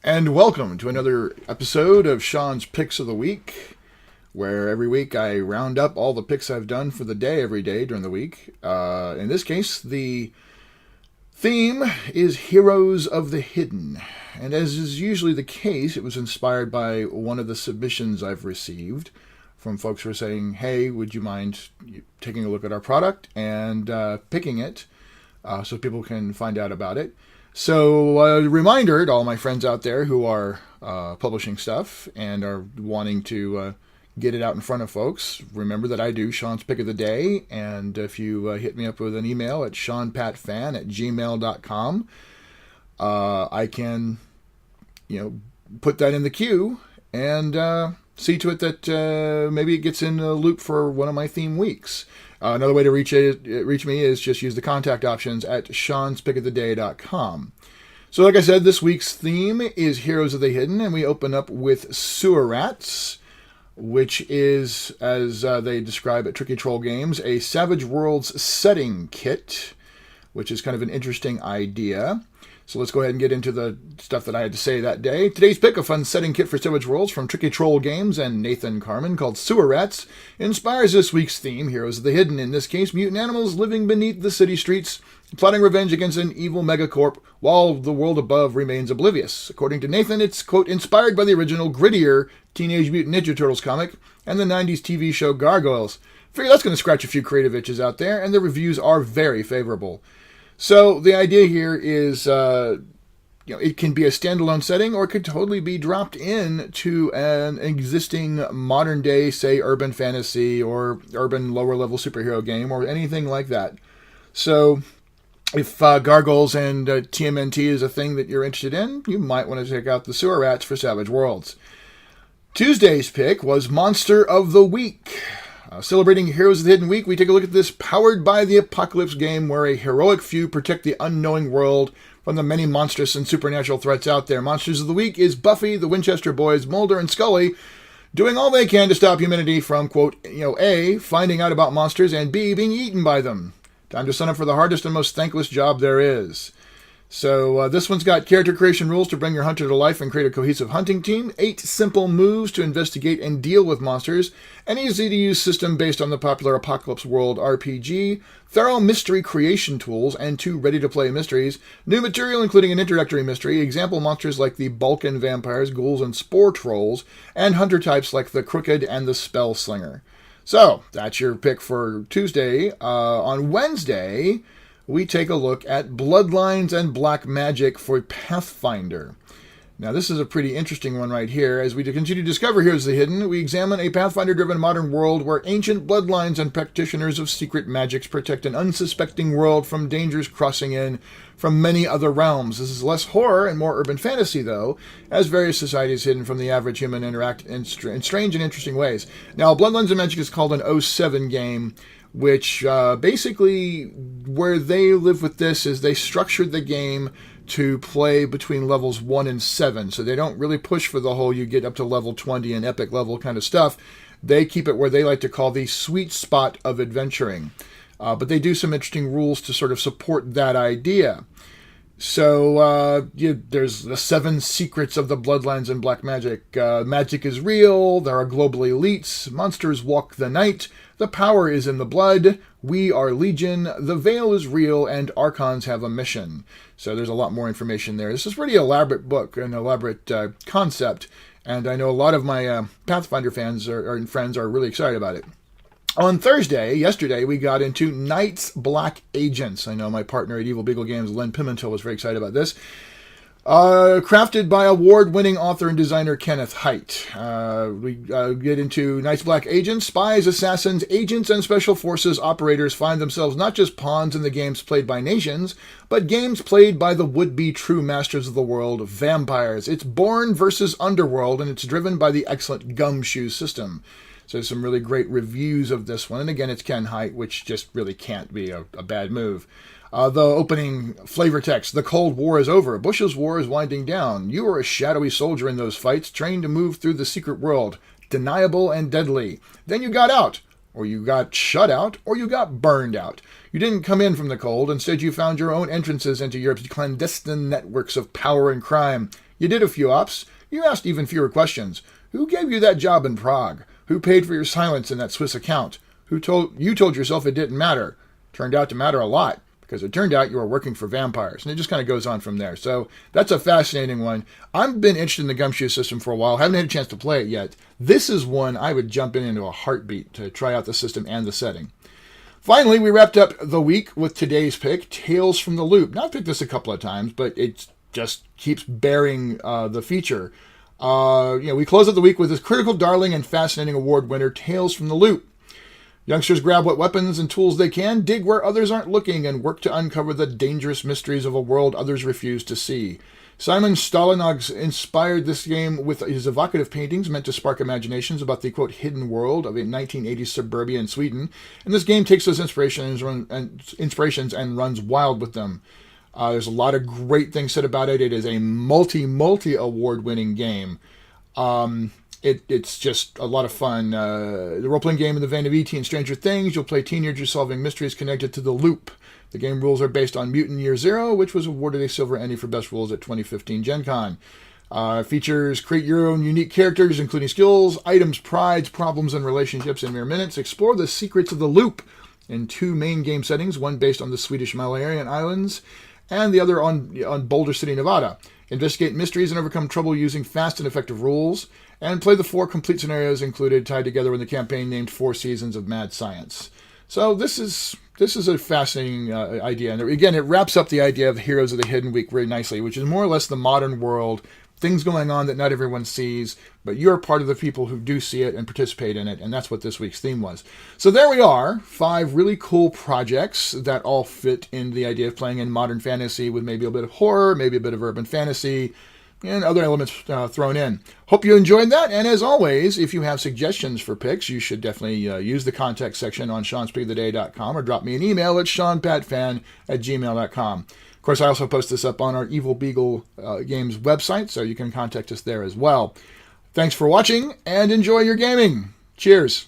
And welcome to another episode of Sean's Picks of the Week, where every week I round up all the picks I've done for the day every day during the week. In this case, the theme is Heroes of the Hidden. And as is usually the case, it was inspired by one of the submissions I've received from folks who are saying, hey, would you mind taking a look at our product and picking it so people can find out about it. So, a reminder to all my friends out there who are publishing stuff and are wanting to get it out in front of folks, remember that I do Sean's Pick of the Day, and if you hit me up with an email at seanpatfan@gmail.com, I can, put that in the queue and see to it that maybe it gets in a loop for one of my theme weeks. Another way to reach me is just use the contact options at seanspickoftheday.com. So like I said, this week's theme is Heroes of the Hidden, and we open up with Sewer Rats, which is, as they describe at Tricky Troll Games, a Savage Worlds setting kit, which is kind of an interesting idea. So let's go ahead and get into the stuff that I had to say that day. Today's pick, a fun setting kit for Savage Worlds from Tricky Troll Games and Nathan Carmen called Sewer Rats, inspires this week's theme, Heroes of the Hidden. In this case, mutant animals living beneath the city streets, plotting revenge against an evil megacorp while the world above remains oblivious. According to Nathan, it's, quote, inspired by the original, grittier Teenage Mutant Ninja Turtles comic and the 90s TV show Gargoyles. Figure that's going to scratch a few creative itches out there, and the reviews are very favorable. So the idea here is, it can be a standalone setting, or it could totally be dropped in to an existing modern day, say, urban fantasy or urban lower level superhero game or anything like that. So if Gargoyles and TMNT is a thing that you're interested in, you might want to check out the Sewer Rats for Savage Worlds. Tuesday's pick was Monster of the Week. Celebrating Heroes of the Hidden Week, we take a look at this Powered by the Apocalypse game where a heroic few protect the unknowing world from the many monstrous and supernatural threats out there. Monsters of the Week is Buffy, the Winchester Boys, Mulder, and Scully doing all they can to stop humanity from, quote, A, finding out about monsters, and B, being eaten by them. Time to sign up for the hardest and most thankless job there is. So this one's got character creation rules to bring your hunter to life and create a cohesive hunting team, 8 simple moves to investigate and deal with monsters, an easy-to-use system based on the popular Apocalypse World RPG, thorough mystery creation tools, and 2 ready-to-play mysteries, new material including an introductory mystery, example monsters like the Balkan vampires, ghouls, and spore trolls, and hunter types like the Crooked and the Spell Slinger. So, that's your pick for Tuesday. On Wednesday, we take a look at Bloodlines and Black Magic for Pathfinder. Now, this is a pretty interesting one right here. As we continue to discover Heroes of the Hidden, we examine a Pathfinder-driven modern world where ancient bloodlines and practitioners of secret magics protect an unsuspecting world from dangers crossing in from many other realms. This is less horror and more urban fantasy, though, as various societies hidden from the average human interact in strange and interesting ways. Now, Bloodlines and Magic is called an '07 game, which basically where they live with this is they structured the game to play between levels 1 and 7. So they don't really push for the whole you get up to level 20 and epic level kind of stuff. They keep it where they like to call the sweet spot of adventuring. But they do some interesting rules to sort of support that idea. So there's the 7 secrets of the Bloodlines and Black Magic. Magic is real. There are global elites. Monsters walk the night. The power is in the blood. We are legion. The veil is real, and archons have a mission. So there's a lot more information there. This is a pretty elaborate book, an elaborate concept, and I know a lot of my Pathfinder fans and friends are really excited about it. On Thursday, yesterday, we got into Knights Black Agents. I know my partner at Evil Beagle Games, Len Pimentel, was very excited about this. Crafted by award-winning author and designer Kenneth Haidt. We get into Knights Black Agents. Spies, assassins, agents, and special forces operators find themselves not just pawns in the games played by nations, but games played by the would-be true masters of the world, vampires. It's Born versus Underworld, and it's driven by the excellent Gumshoe system. So there's some really great reviews of this one. And again, it's Ken Haidt, which just really can't be a bad move. The opening flavor text: the Cold War is over. Bush's war is winding down. You are a shadowy soldier in those fights, trained to move through the secret world. Deniable and deadly. Then you got out. Or you got shut out. Or you got burned out. You didn't come in from the cold. Instead, you found your own entrances into Europe's clandestine networks of power and crime. You did a few ops. You asked even fewer questions. Who gave you that job in Prague? Who paid for your silence in that Swiss account? You told yourself it didn't matter. Turned out to matter a lot, because it turned out you were working for vampires. And it just kind of goes on from there. So that's a fascinating one. I've been interested in the Gumshoe system for a while. Haven't had a chance to play it yet. This is one I would jump into a heartbeat to try out the system and the setting. Finally, we wrapped up the week with today's pick, Tales from the Loop. Now, I've picked this a couple of times, but it just keeps bearing the feature. We close out the week with this critical, darling, and fascinating award winner, Tales from the Loop. Youngsters grab what weapons and tools they can, dig where others aren't looking, and work to uncover the dangerous mysteries of a world others refuse to see. Simon Stalanog inspired this game with his evocative paintings meant to spark imaginations about the, quote, hidden world of a 1980s suburbia in Sweden. And this game takes those inspirations and runs wild with them. There's a lot of great things said about it. It is a multi-award-winning game. It's just a lot of fun. The role-playing game in the vein of E.T. and Stranger Things. You'll play teenagers solving mysteries connected to the loop. The game rules are based on Mutant Year Zero, which was awarded a silver Emmy for best rules at 2015 Gen Con. Features create your own unique characters, including skills, items, prides, problems, and relationships in mere minutes. Explore the secrets of the loop in 2 main game settings, one based on the Swedish Malarian Islands, and the other on Boulder City, Nevada. Investigate mysteries and overcome trouble using fast and effective rules, and play the 4 complete scenarios included, tied together in the campaign named 4 Seasons of Mad Science. So this is a fascinating idea. And again, it wraps up the idea of Heroes of the Hidden Week very nicely, which is more or less the modern world, things going on that not everyone sees, but you're part of the people who do see it and participate in it, and that's what this week's theme was. So there we are, 5 really cool projects that all fit in the idea of playing in modern fantasy with maybe a bit of horror, maybe a bit of urban fantasy, and other elements thrown in. Hope you enjoyed that, and as always, if you have suggestions for picks, you should definitely use the contact section on SeanSpeakOfTheDay.com or drop me an email at SeanPatFan@gmail.com. Of course, I also post this up on our Evil Beagle Games website, so you can contact us there as well. Thanks for watching, and enjoy your gaming. Cheers.